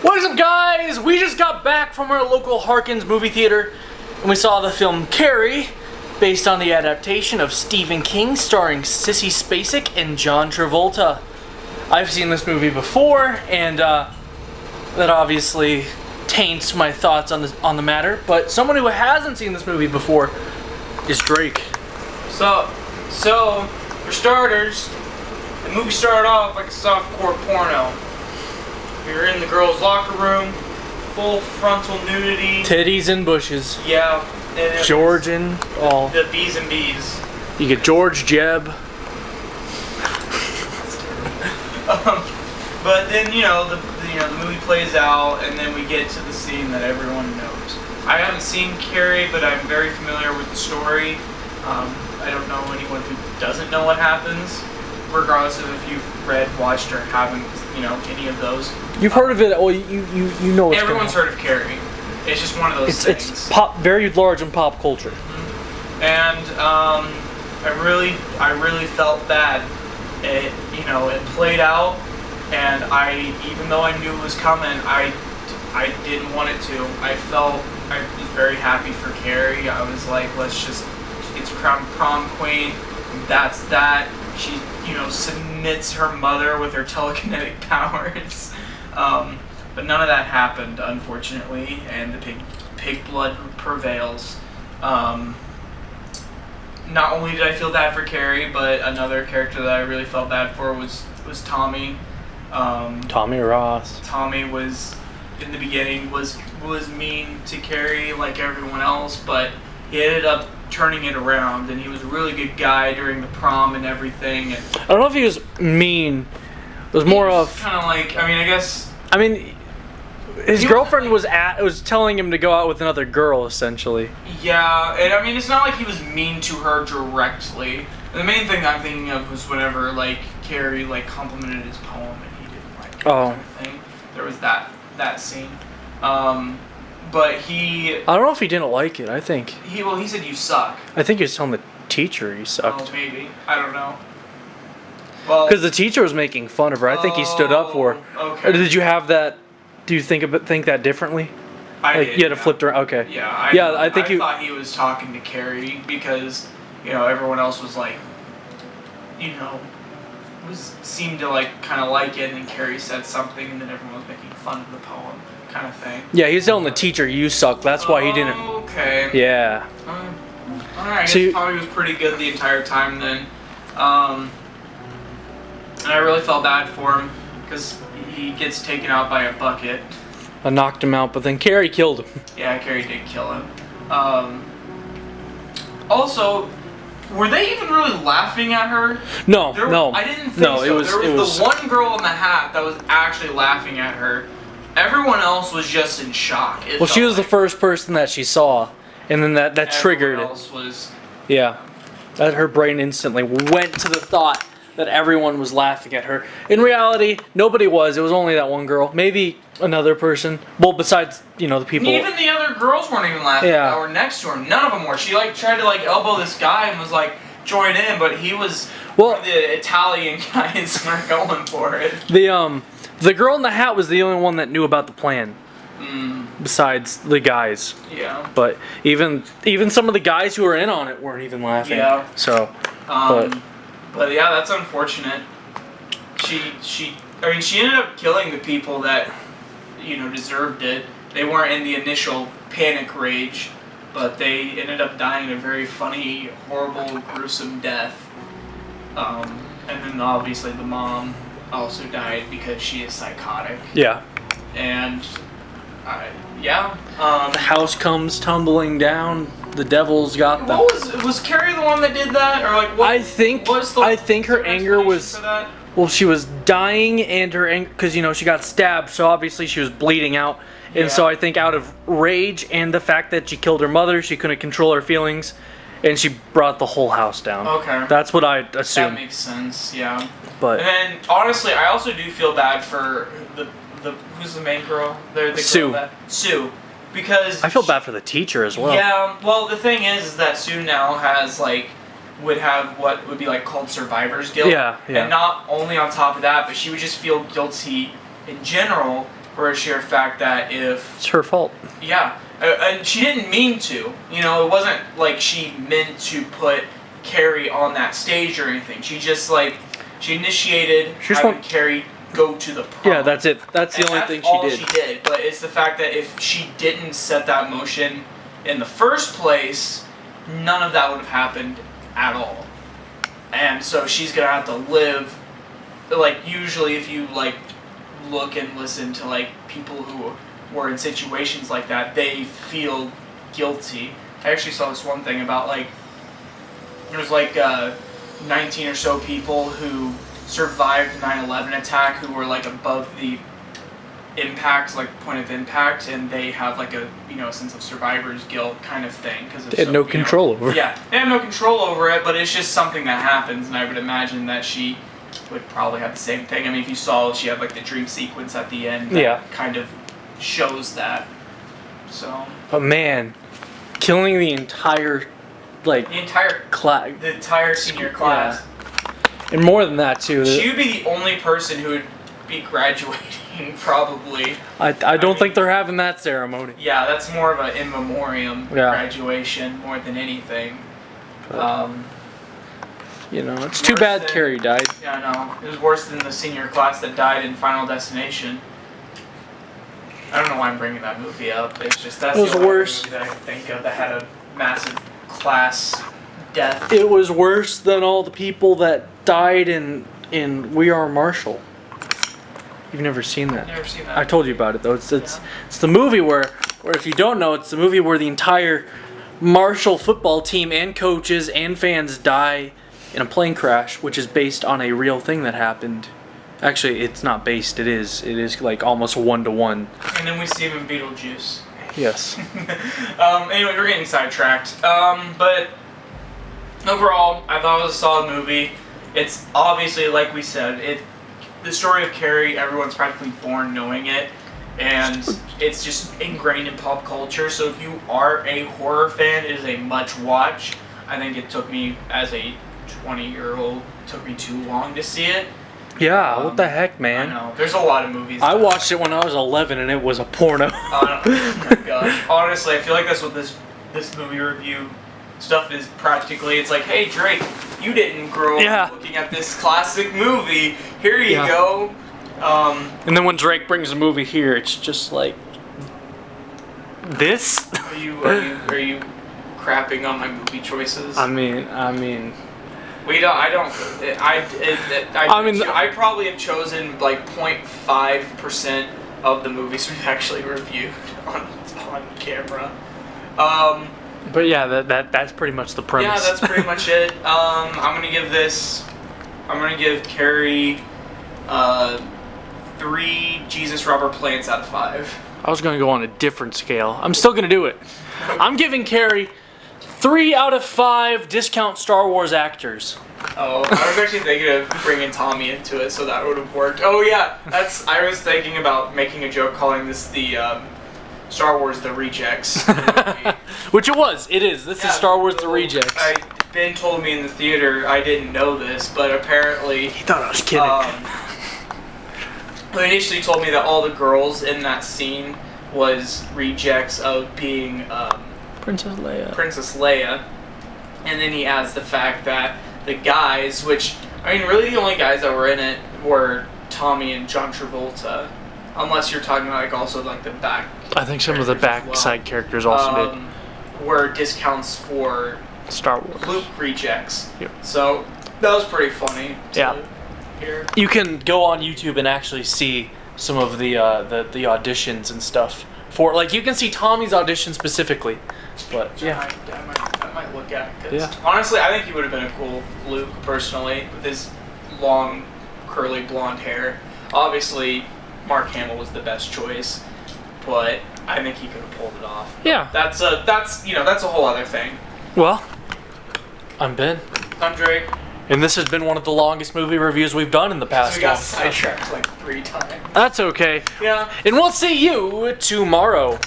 What is up, guys? We just got back from our local Harkins movie theater and we saw the film Carrie, based on the adaptation of Stephen King starring Sissy Spacek and John Travolta. I've seen this movie before, and that obviously taints my thoughts on the matter, but someone who hasn't seen this movie before is Drake. So for starters, the movie started off like a softcore porno. We were in the girls' locker room, full frontal nudity. Titties and bushes. Yeah. And George and all. The B's and B's. You get George Jeb. But then the movie plays out, and then we get to the scene that everyone knows. I haven't seen Carrie, but I'm very familiar with the story. I don't know anyone who doesn't know what happens, regardless of if you've read, watched, or haven't, any of those. You've heard of it. Well, you know what's everyone's heard of Carrie. It's just one of those things. It's very large in pop culture. Mm-hmm. And I really felt bad. It played out, and even though I knew it was coming, I didn't want it to. I was very happy for Carrie. I was like, she gets crowned prom queen. That's that. She, submits her mother with her telekinetic powers. But none of that happened, unfortunately, and the pig blood prevails. Not only did I feel bad for Carrie, but another character that I really felt bad for was Tommy. Tommy Ross. Tommy was, in the beginning, was mean to Carrie like everyone else, but he ended up turning it around, and he was a really good guy during the prom and everything. And I don't know if he was mean. It was more of kind of like, his girlfriend was telling him to go out with another girl, essentially. Yeah, and it's not like he was mean to her directly. The main thing I'm thinking of was whenever Carrie complimented his poem and he didn't like it, kind of thing. There was that scene. But I don't know if he didn't like it. I think he said you suck. I think he was telling the teacher he sucked. Oh, maybe. I don't know. Well, because the teacher was making fun of her. I think he stood up for her. Okay. Or did you have that? Do you think that differently? I did. You had to flip around. Okay. Yeah. I thought he was talking to Carrie because everyone else was seemed to kind of like it, and then Carrie said something, and then everyone was making fun of the poem, kind of thing. Yeah, he's telling the teacher you suck. That's why he didn't. Okay. Yeah. Alright, I guess Tommy was pretty good the entire time then. And I really felt bad for him because he gets taken out by a bucket. I knocked him out, but then Carrie killed him. Yeah, Carrie did kill him. Also, were they even really laughing at her? No. I didn't think so. There was the one girl in the hat that was actually laughing at her. Everyone else was just in shock. Well, she was the first person that she saw, and then that triggered it. Everyone else was... Yeah. That her brain instantly went to the thought that everyone was laughing at her. In reality, nobody was. It was only that one girl. Maybe another person. Well, besides, the people. Even the other girls weren't even laughing that were next to her. None of them were. She tried to elbow this guy and was join in, but he was one of the Italian guys weren't going for it. The girl in the hat was the only one that knew about the plan. Besides the guys. Yeah. But even some of the guys who were in on it weren't even laughing. Yeah. So. But yeah, that's unfortunate. She ended up killing the people that, deserved it. They weren't in the initial panic rage, but they ended up dying a very funny, horrible, gruesome death. And then obviously the mom also died because she is psychotic. Yeah. And, the house comes tumbling down. The devil's got them. Was Carrie the one that did that, or what? I think her anger was. For that? Well, she was dying, and her anger, because she got stabbed, so obviously she was bleeding out, and so I think out of rage and the fact that she killed her mother, she couldn't control her feelings, and she brought the whole house down. Okay. That's what I assume. That makes sense. Yeah. But. And then honestly, I also do feel bad for the who's the main girl? Sue. Sue. Because I feel bad for the teacher as well. Yeah, well, the thing is that Sue now has would have what would be called survivor's guilt. Yeah. And not only on top of that, but she would just feel guilty in general for a sheer fact that if It's her fault. yeah, and she didn't mean to. You know, it wasn't like she meant to put Carrie on that stage or anything. She just like she initiated having Carrie go to the prom. Yeah, that's it. That's the only thing all she did. she did. But it's the fact that if she didn't set that motion in the first place, none of that would have happened at all. And so she's gonna have to live. Like usually, if you like look and listen to like people who were in situations like that, they feel guilty. I actually saw this one thing about like there was like 19 or so people who survived the 9/11 attack who were like above the impact, like point of impact, and they have like a sense of survivor's guilt kind of thing because They had no control over it. Yeah, they have no control over it, but it's just something that happens, and I would imagine that she would probably have the same thing. I mean, if you saw, she had like the dream sequence at the end that kind of shows that. So. But man, killing the entire The entire class. The entire senior class. And more than that too. She would be the only person who would be graduating, probably. I don't think they're having that ceremony. Yeah, that's more of an in memoriam graduation more than anything. It's too bad Carrie died. Yeah, I know. It was worse than the senior class that died in Final Destination. I don't know why I'm bringing that movie up. It's just that's It was the only worse. movie that I can think of that had a massive class death. It was worse than all the people that died in We Are Marshall. You've never seen that? Never seen that. I told you about it though. It's the movie where if you don't know, it's the movie where the entire Marshall football team and coaches and fans die in a plane crash, which is based on a real thing that happened. Actually, it's not based. It is like almost 1-to-1. And then we see him in Beetlejuice. Yes. Anyway, we're getting sidetracked. But overall, I thought it was a solid movie. It's obviously, like we said, the story of Carrie, everyone's practically born knowing it. And it's just ingrained in pop culture. So if you are a horror fan, it is a much watch. I think it took me, as a 20-year-old, took me too long to see it. Yeah, what the heck, man? I know. There's a lot of movies. I watched it when I was 11 and it was a porno. Oh my gosh. Honestly, I feel like that's what this movie review stuff is practically. It's like, hey, Drake, you didn't grow up looking at this classic movie. Here you go. And then when Drake brings a movie here, it's just like this. Are you crapping on my movie choices? I mean. I probably have chosen like 0.5% of the movies we've actually reviewed on camera. But yeah, that's pretty much the premise. Yeah, that's pretty much it. I'm gonna give Carrie 3 Jesus rubber plants out of 5. I was gonna go on a different scale. I'm still gonna do it. I'm giving Carrie 3 out of 5 discount Star Wars actors. Oh, I was actually thinking of bringing Tommy into it, so that would have worked. Oh yeah, I was thinking about making a joke calling this the Star Wars The Rejects. Which it is. This is Star Wars The Rejects. Ben told me in the theater, I didn't know this, but apparently... He thought I was kidding. He initially told me that all the girls in that scene was rejects of being Princess Leia. And then he adds the fact that the guys, which, I mean, really the only guys that were in it were Tommy and John Travolta. Unless you're talking about, like, also, like, the back. I think some of the backside characters also did. Were discounts for Star Wars. Luke rejects. Yep. So, that was pretty funny to hear. You can go on YouTube and actually see some of the auditions and stuff. Like, you can see Tommy's audition specifically. But, I might look at it. Cause honestly, I think he would have been a cool Luke, personally, with his long, curly blonde hair. Obviously, Mark Hamill was the best choice, but I think he could have pulled it off. Yeah. That's a whole other thing. Well, I'm Ben. I'm Drake. And this has been one of the longest movie reviews we've done in the past. We got sidetracked like 3 times. That's okay. Yeah. And we'll see you tomorrow.